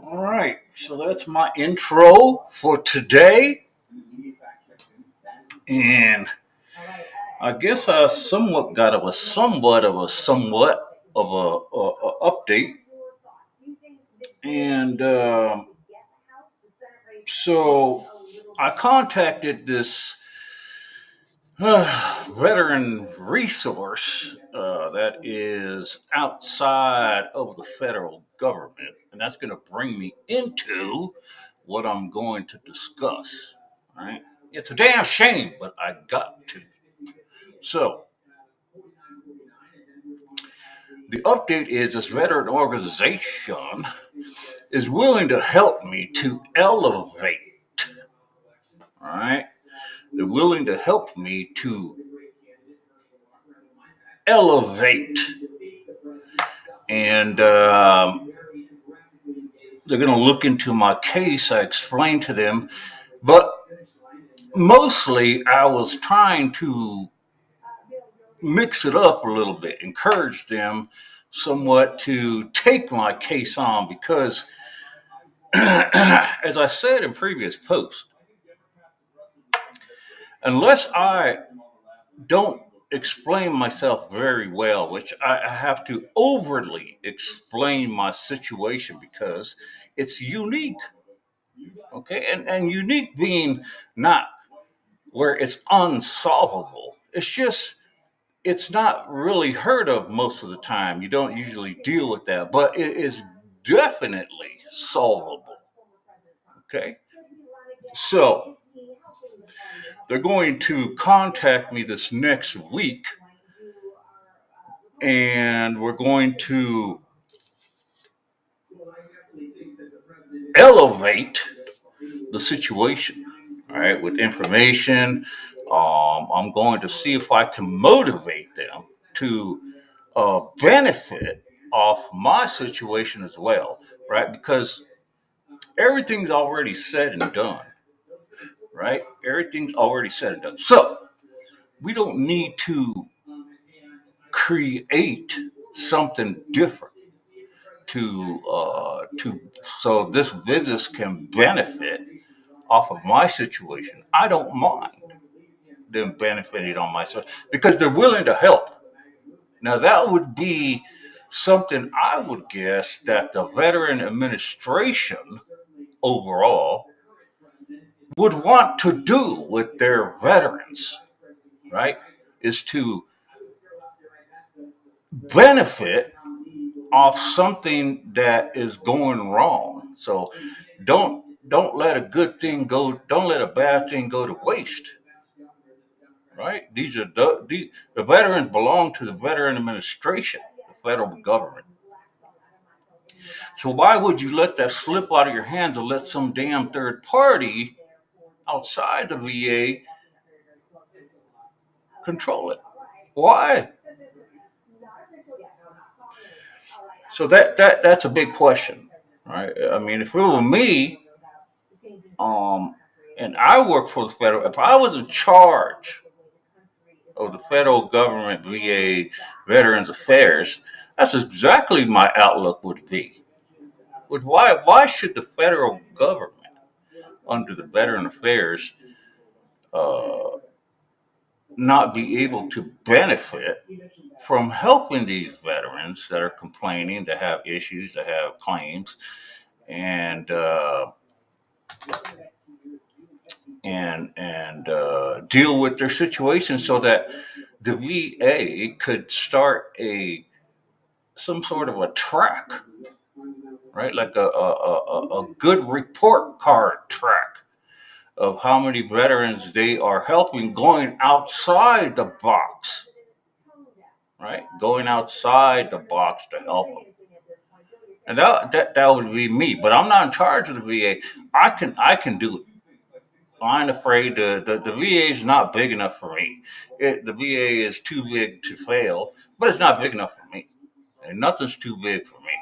All right, so that's my intro for today, and I guess I somewhat got of a somewhat of a update, and so I contacted this veteran resource that is outside of the federal government, and that's going to bring me into what I'm going to discuss. All right, it's a damn shame, but I got to. So the update is this veteran organization is willing to help me to elevate. All right, they're willing to help me to elevate, and they're going to look into my case. I explained to them, but mostly I was trying to mix it up a little bit, encourage them somewhat to take my case on because, as I said in previous posts, unless I don't explain myself very well, which I have to overly explain my situation because it's unique. Okay, and unique being not where it's unsolvable. It's just it's not really heard of most of the time. You don't usually deal with that, but it is definitely solvable. Okay, so they're going to contact me this next week, and we're going to elevate the situation. All right, with information. I'm going to see if I can motivate them to benefit off my situation as well, right? Because everything's already said and done, right? Everything's already said and done. So we don't need to create something different to so this business can benefit off of my situation. I don't mind them benefiting on myself because they're willing to help. Now that would be something I would guess that the veteran administration overall would want to do with their veterans, right? Is to benefit off something that is going wrong. So don't let a good thing go. Don't let a bad thing go to waste. Right? These are the veterans belong to the veteran administration, the federal government. So why would you let that slip out of your hands and let some damn third party outside the VA control it? Why? So that's a big question, right? I mean, if it were me, um, and I work for the federal, if I was in charge of the federal government VA Veterans Affairs, that's exactly my outlook would be. Why should the federal government, under the Veteran Affairs, uh, not be able to benefit from helping these veterans that are complaining, that have issues, that have claims, and deal with their situation so that the VA could start a some sort of a track, right? Like a good report card track of how many veterans they are helping going outside the box, right? Going outside the box to help them. And that would be me, but I'm not in charge of the VA. I can do it. I'm afraid the VA is not big enough for me. The VA is too big to fail, but it's not big enough for me. And nothing's too big for me.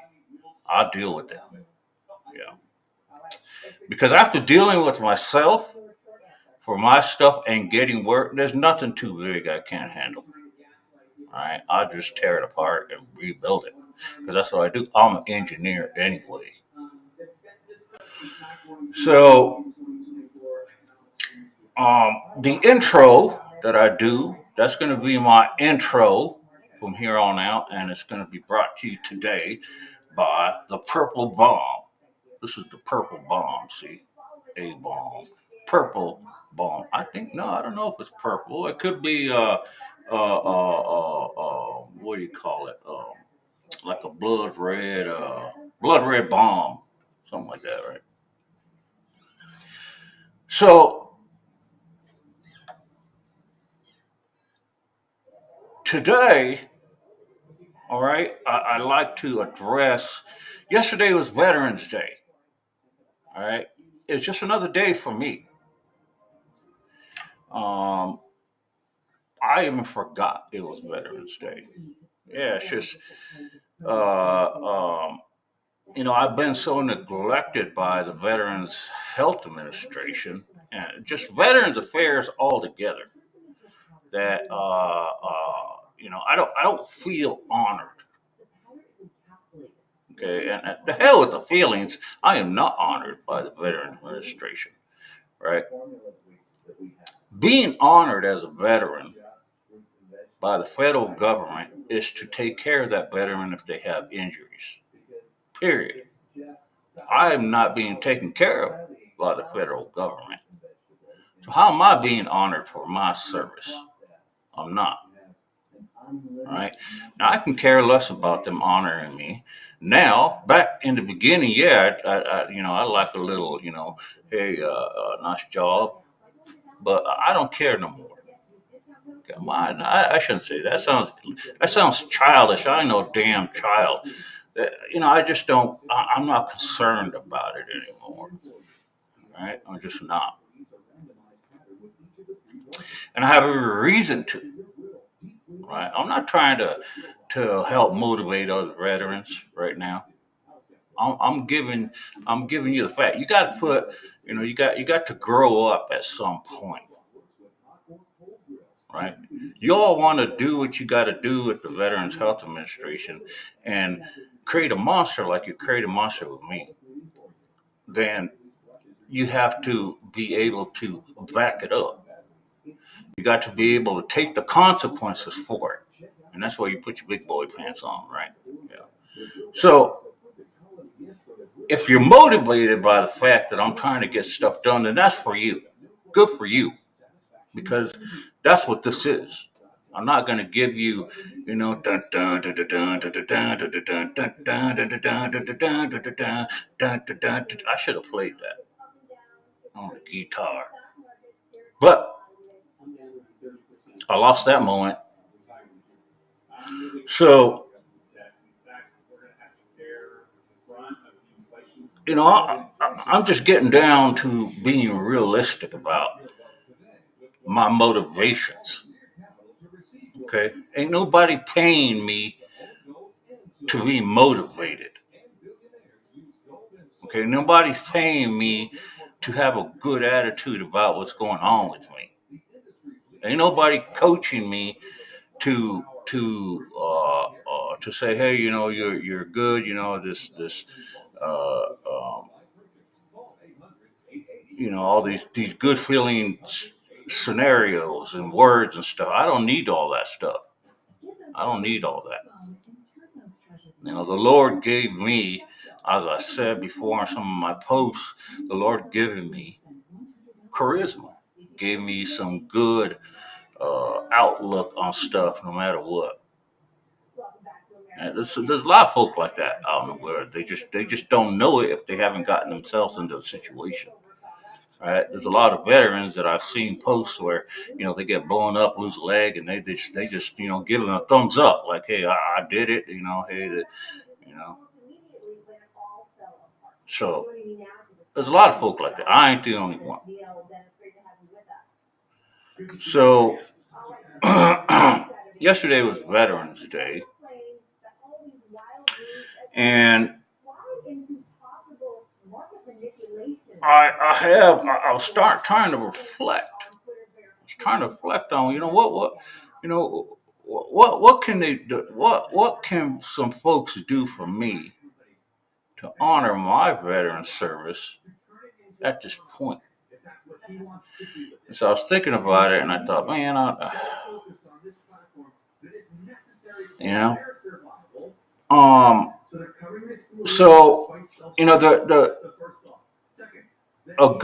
I'll deal with it. Yeah. Because after dealing with myself for my stuff and getting work, there's nothing too big I can't handle. All right. I'll just tear it apart and rebuild it. Because that's what I do. I'm an engineer anyway. So the intro that I do, that's going to be my intro from here on out, and it's going to be brought to you today by the Purple Bomb. This is the Purple Bomb, see? A bomb. Purple bomb. I think, no, I don't know if it's purple. It could be, what do you call it? Like a blood red bomb. Something like that, right? So today, all right, I like to address. Yesterday was Veterans Day. All right, it's just another day for me. Um, I even forgot it was Veterans Day. Yeah, it's just uh, um, I've been so neglected by the Veterans Health Administration and just Veterans Affairs altogether that I don't feel honored. Okay, and the hell with the feelings. I am not honored by the Veterans Administration. Right, being honored as a veteran by the federal government is to take care of that veteran if they have injuries. Period. I am not being taken care of by the federal government. So how am I being honored for my service? I'm not. Right now, I can care less about them honoring me. Now, back in the beginning, yeah, I like a little, hey, nice job, but I don't care no more. Come on, I shouldn't say that. Sounds childish. I know, damn child. I just don't. I'm not concerned about it anymore. Right? I'm just not, and I have every reason to. Right? I'm not trying to help motivate other veterans right now. I'm giving you the fact. You got to put. You got to grow up at some point. Right? You all want to do what you got to do with the Veterans Health Administration and create a monster like you create a monster with me, then you have to be able to back it up. You got to be able to take the consequences for it. And that's why you put your big boy pants on, right? Yeah. So if you're motivated by the fact that I'm trying to get stuff done, then that's for you. Good for you. Because that's what this is. I'm not going to give you, dun dun dun dun dun dun dun dun dun dun dun dun dun dun dun dun dun dun dun. I should have played that on the guitar, but I lost that moment. So I'm just getting down to being realistic about my motivations. Okay, ain't nobody paying me to be motivated. Okay, nobody's paying me to have a good attitude about what's going on with me. Ain't nobody coaching me to say, hey, you're good. This all these good feeling scenarios and words and stuff. I don't need all that stuff. I don't need all that. The Lord gave me, as I said before in some of my posts, the Lord given me charisma, gave me some good outlook on stuff, no matter what. And there's a lot of folk like that out in the world. They just don't know it if they haven't gotten themselves into a situation. Right? There's a lot of veterans that I've seen posts where they get blown up, lose a leg, and they just give them a thumbs up, like, hey, I did it. Hey, you know. So there's a lot of folk like that. I ain't the only one. So yesterday was Veterans Day, and I was trying to reflect. I was trying to reflect on you know what can they do? What can some folks do for me to honor my veteran service at this point? And so I was thinking about it, and I thought, man, you know, um, so the a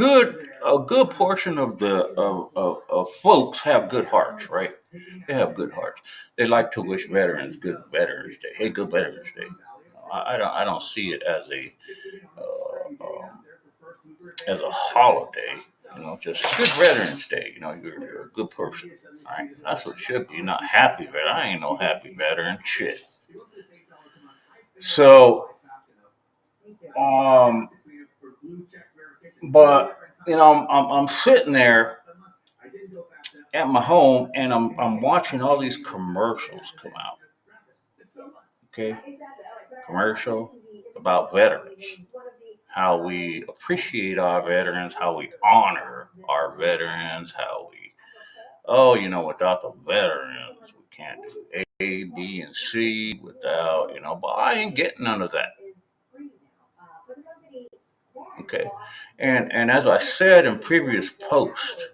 good portion of of folks have good hearts, right? They have good hearts. They like to wish veterans good Veterans Day. Hey, good Veterans Day. I don't see it as a holiday. Just good Veterans Day. You're a good person. All right, that's what it should be. Not happy veteran. I ain't no happy veteran. Shit. So, um, but I'm sitting there at my home, and I'm watching all these commercials come out. Okay, commercial about veterans, how we appreciate our veterans, how we honor our veterans, how we without the veterans we can't do A, B, and C without but I ain't getting none of that. Okay, and as I said in previous posts,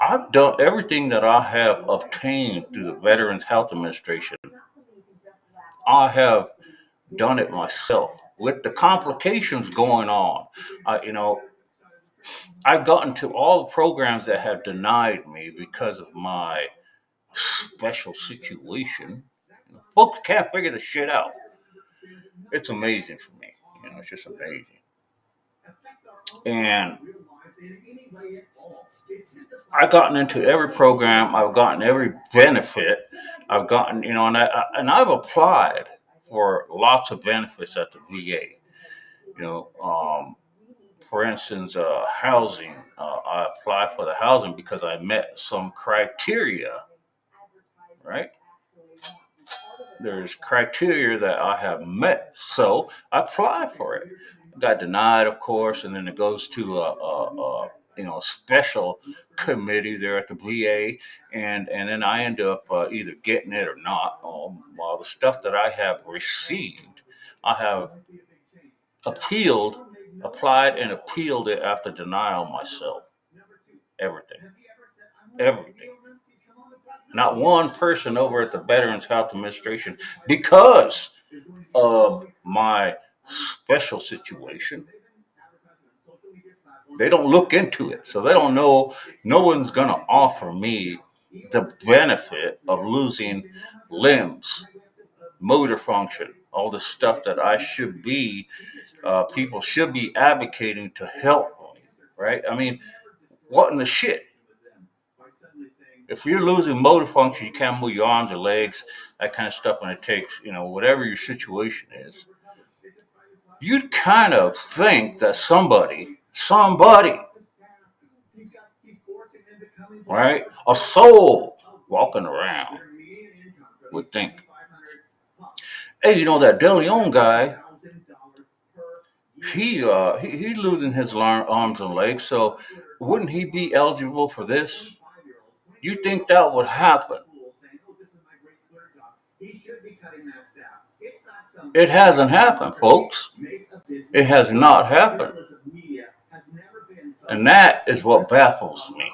I've done everything that I have obtained through the Veterans Health Administration. I have done it myself with the complications going on. I've gotten to all the programs that have denied me because of my special situation. Folks can't figure the shit out. It's amazing for me. It's just amazing. And I've gotten into every program. I've gotten every benefit. I've gotten, and I've applied for lots of benefits at the VA. You know, um, for instance, housing. I applied for the housing because I met some criteria. Right? There's criteria that I have met, so I applied for it. Got denied, of course, and then it goes to a special committee there at the VA, and then I end up either getting it or not. While the stuff that I have received, I have appealed, applied, and appealed it after denial myself. Everything, everything. Not one person over at the Veterans Health Administration, because of my special situation, they don't look into it. So they don't know, no one's going to offer me the benefit of losing limbs, motor function, all the stuff that I should be, people should be advocating to help me, right? I mean, what in the shit? If you're losing motor function, you can't move your arms or legs, that kind of stuff, and it takes, whatever your situation is, you'd kind of think that somebody, right, a soul walking around would think, hey, that De Leon guy, he losing his arms and legs, so wouldn't he be eligible for this? You think that would happen? It hasn't happened, folks. It has not happened. And that is what baffles me.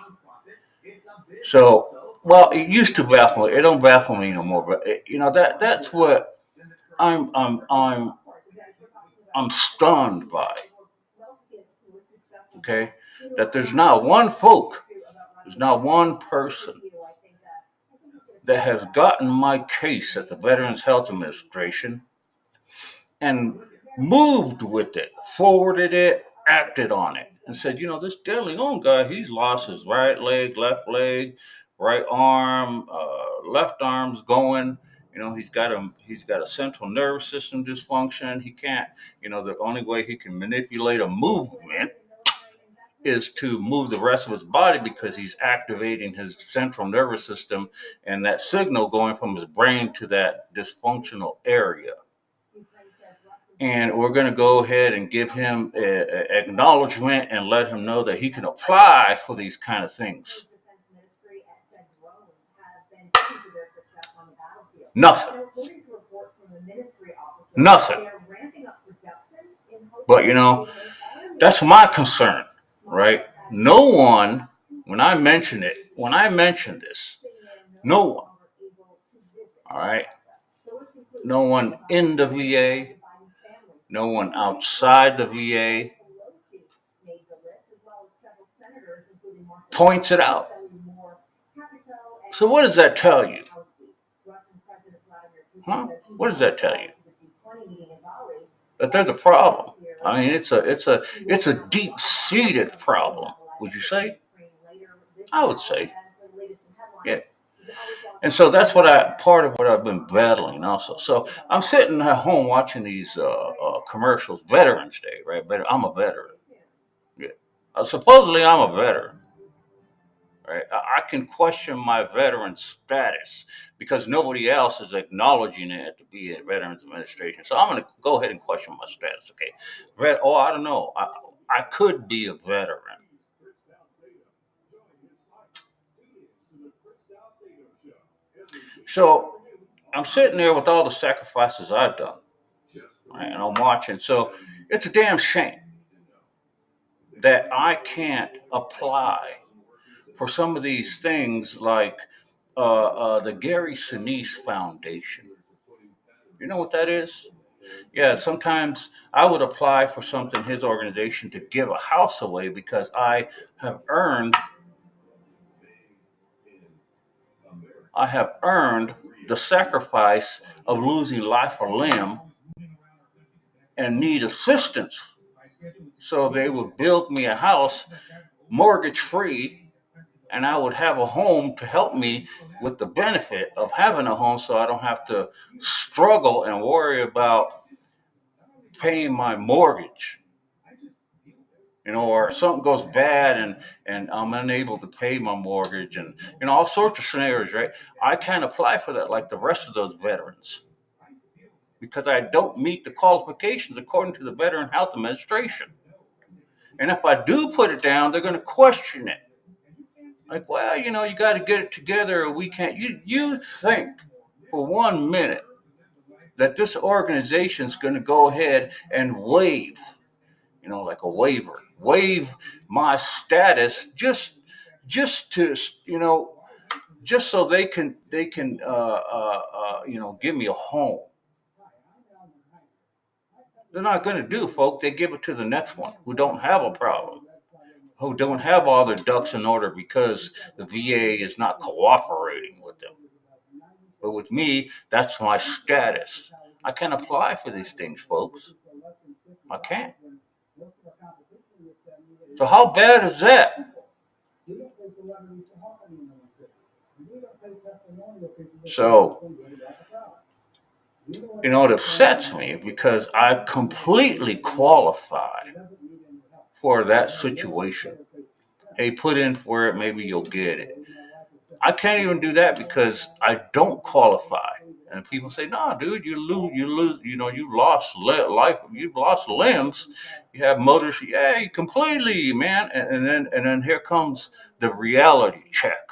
So, well, it used to baffle me. It don't baffle me no more. But that's what I'm I'm stunned by. Okay, that there's not one person that has gotten my case at the Veterans Health Administration and moved with it, forwarded it, acted on it, and said, this De Leon guy, he's lost his right leg, right arm, left arm's going. He's got a central nervous system dysfunction. He can't, the only way he can manipulate a movement is to move the rest of his body because he's activating his central nervous system and that signal going from his brain to that dysfunctional area. And we're going to go ahead and give him acknowledgement and let him know that he can apply for these kind of things. Nothing. Nothing. But that's my concern, right? No one, when I mention this, no one, all right, no one in the VA, no one outside the VA points it out. So what does that tell you? Huh? What does that tell you? That there's a problem. I mean, it's a deep-seated problem. Would you say? I would say, yeah. And so that's part of what I've been battling also. So I'm sitting at home watching these commercials. Veterans Day, right? But I'm a veteran. Yeah. Supposedly I'm a veteran. Right? I can question my veteran status because nobody else is acknowledging it to be a Veterans Administration. So I'm going to go ahead and question my status. Okay, I don't know. I could be a veteran. So I'm sitting there with all the sacrifices I've done, right? And I'm watching. So it's a damn shame that I can't apply for some of these things like the Gary Sinise Foundation. You know what that is? Yeah, sometimes I would apply for something his organization to give a house away because have earned I have earned the sacrifice of losing life or limb and need assistance. So they would build me a house mortgage free and I would have a home to help me with the benefit of having a home so I don't have to struggle and worry about paying my mortgage. Or something goes bad and I'm unable to pay my mortgage and all sorts of scenarios, right? I can't apply for that like the rest of those veterans because I don't meet the qualifications according to the Veteran Health Administration. And if I do put it down, they're going to question it. Like, well, you got to get it together or we can't. You think for 1 minute that this organization is going to go ahead and waive, like a waive my status just to, just so they can give me a home. They're not going to do, folks. They give it to the next one who don't have a problem, who don't have all their ducks in order because the VA is not cooperating with them. But with me, that's my status. I can't apply for these things, folks. I can't. So how bad is that? So, it upsets me because I completely qualify for that situation. Hey, put in for it, maybe you'll get it. I can't even do that because I don't qualify. And people say, "No, dude, you lose. You've lost limbs. You have motors. Yeah, completely, man." And then here comes the reality check.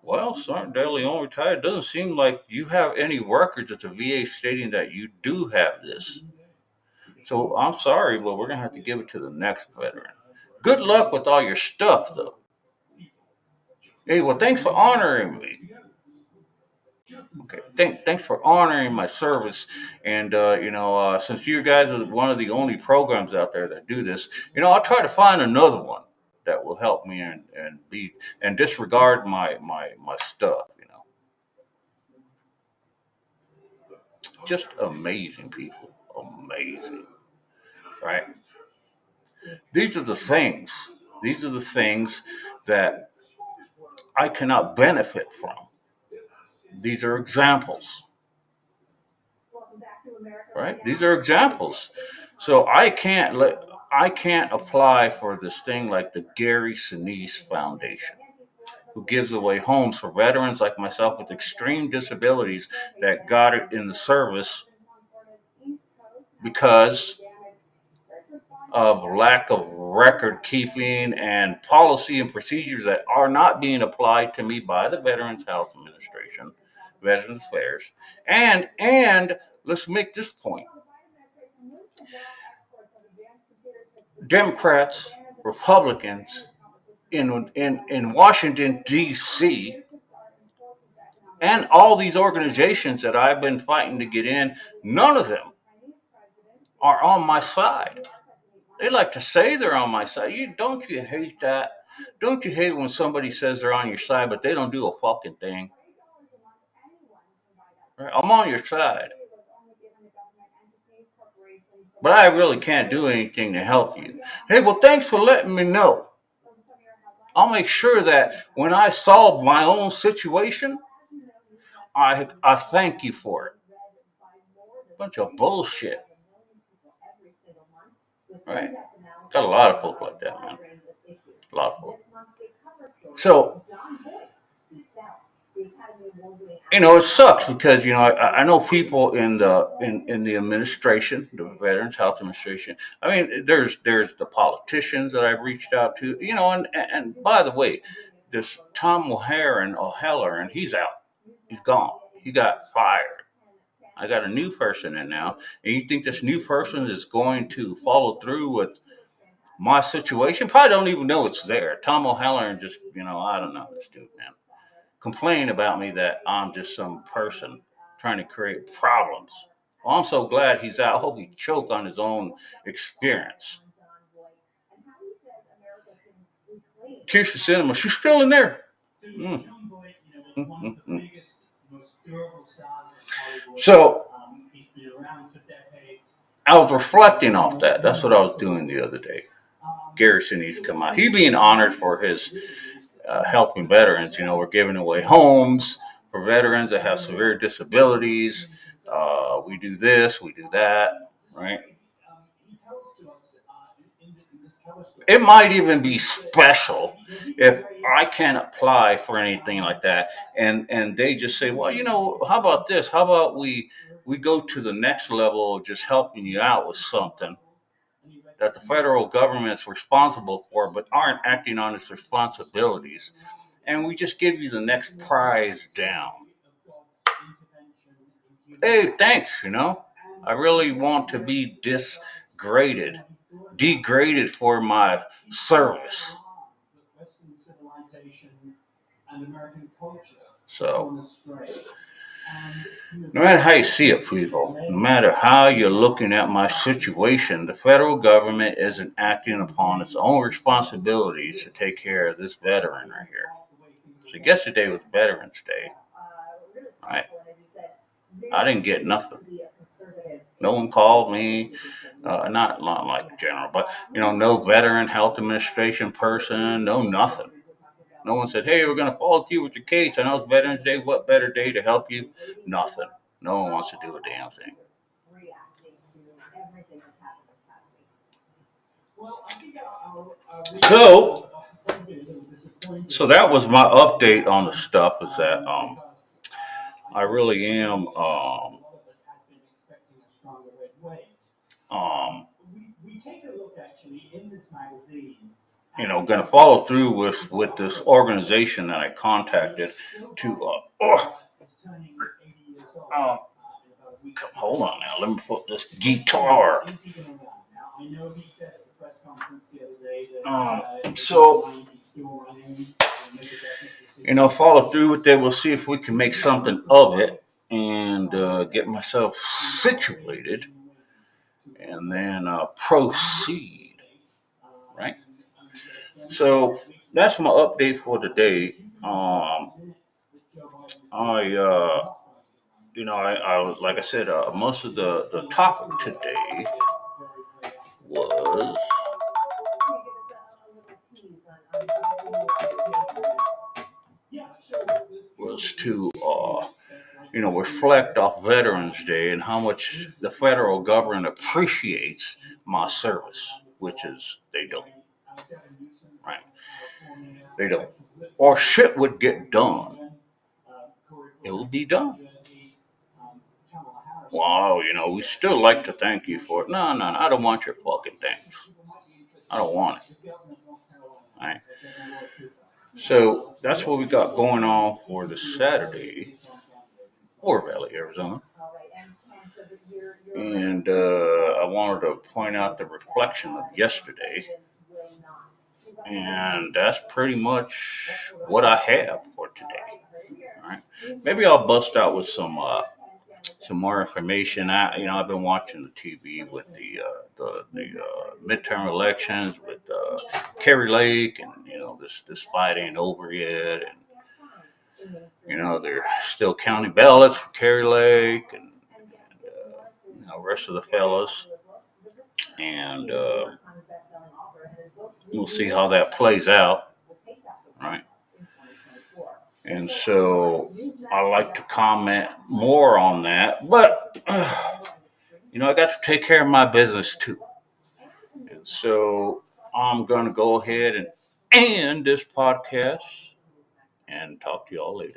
Well, Sergeant De Leon retired. It doesn't seem like you have any records at the VA stating that you do have this. So I'm sorry, but we're gonna have to give it to the next veteran. Good luck with all your stuff, though. Hey, well, thanks for honoring me. Okay, thanks for honoring my service. And since you guys are one of the only programs out there that do this, I'll try to find another one that will help me and disregard my stuff. Just amazing people, amazing, right? These are the things. These are the things that I cannot benefit from. These are examples, right? These are examples. So I can't apply for this thing like the Gary Sinise Foundation, who gives away homes for veterans like myself with extreme disabilities that got it in the service because of lack of record keeping and policy and procedures that are not being applied to me by the Veterans Health Administration, Veterans Affairs, and let's make this point: Democrats, Republicans in Washington D.C. and all these organizations that I've been fighting to get in, none of them are on my side. They like to say they're on my side. You hate that? Don't you hate when somebody says they're on your side, but they don't do a fucking thing? Right? I'm on your side, but I really can't do anything to help you. Hey, well, thanks for letting me know. I'll make sure that when I solve my own situation, I thank you for it. Bunch of bullshit, right? Got a lot of folk like that, man. A lot of folk. So, it sucks because I know people in the administration, the Veterans Health Administration. I mean, there's the politicians that I've reached out to, and by the way, this Tom O'Halloran, he's out, he's gone, he got fired. I got a new person in now, and you think this new person is going to follow through with my situation? Probably don't even know it's there. Tom O'Halloran just, I don't know this dude, man. Complain about me that I'm just some person trying to create problems. Well, I'm so glad he's out. I hope he choke on his own experience. Kirsten Cinema, she's still in there. Mm. Mm-mm-mm. So I was reflecting off that. That's what I was doing the other day. Garrison needs to come out. He's being honored for his helping veterans. We're giving away homes for veterans that have severe disabilities. We do this, we do that, right? It might even be special if I can't apply for anything like that, and they just say, well, how about this? How about we go to the next level of just helping you out with something that the federal government's responsible for, but aren't acting on its responsibilities, and we just give you the next prize down. Hey, thanks. I really want to be degraded for my service. So, no matter how you see it, people, no matter how you're looking at my situation, the federal government isn't acting upon its own responsibilities to take care of this veteran right here. So, yesterday was Veterans Day, right? I didn't get nothing. No one called me, not like general, but no Veteran Health Administration person, no nothing. No one said, "Hey, we're going to follow through with your case. I know it's Veterans Day. What better day to help you?" Nothing. No one wants to do a damn thing. So, so that was my update on the stuff. Is that I really am um, going to follow through with this organization that I contacted to Hold on now. Let me put this guitar. So, follow through with it. We'll see if we can make something of it and get myself situated and then proceed. Right? So, that's my update for today. I, like I said, most of the topic today was to reflect off Veterans Day and how much the federal government appreciates my service, which is they don't, right? They don't, or shit would get done. It will be done. Wow, we still like to thank you for it. No, no, no, I don't want your fucking thanks. I don't want it. All right. So that's what we got going on for this Saturday, War Valley, Arizona. And I wanted to point out the reflection of yesterday. And that's pretty much what I have for today. All right. Maybe I'll bust out with some more information. I've been watching the TV with the midterm elections with Kerry Lake, and this fight ain't over yet, and they're still counting ballots for Kerry Lake and the rest of the fellas, and we'll see how that plays out, right? And so I like to comment more on that, but I got to take care of my business too. And so I'm going to go ahead and end this podcast and talk to y'all later.